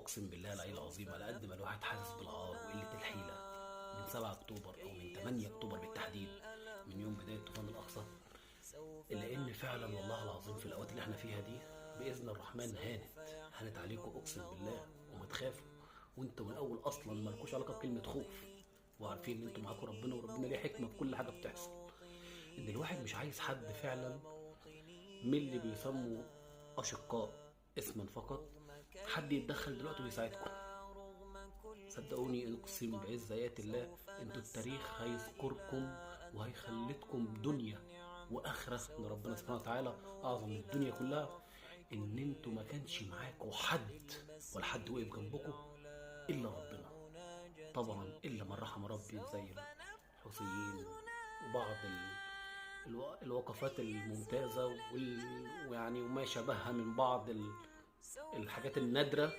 اقسم بالله العلي العظيم، على قد ما الواحد حاسس بالعار وقله الحيله من 7 اكتوبر او من 8 اكتوبر بالتحديد، من يوم بدايه طوفان الاقصى، الا ان فعلا والله العظيم في الاوقات اللي احنا فيها دي باذن الرحمن هانت عليكم اقسم بالله، وما تخافوا. وانتوا من الاول اصلا مالكوش علاقه بكلمه خوف، وعارفين ان انتوا معاكم ربنا، وربنا ليه حكمه في كل حاجه بتحصل. ان الواحد مش عايز حد فعلا من اللي بيسموا اشقاء اسما فقط حد يتدخل دلوقتي ويساعدكم. صدقوني اقسم بعز ايات الله، انتوا التاريخ هيذكركم وهيخلدكم دنيا واخره، ان ربنا سبحانه وتعالى اعظم من الدنيا كلها. ان انتوا ما كانش معاكم حد ولا حد وقف جنبكم الا ربنا، طبعا الا من رحم ربي زي الحوثيين وبعض الوقفات الممتازة ويعني وما شابهها من بعض الحاجات النادرة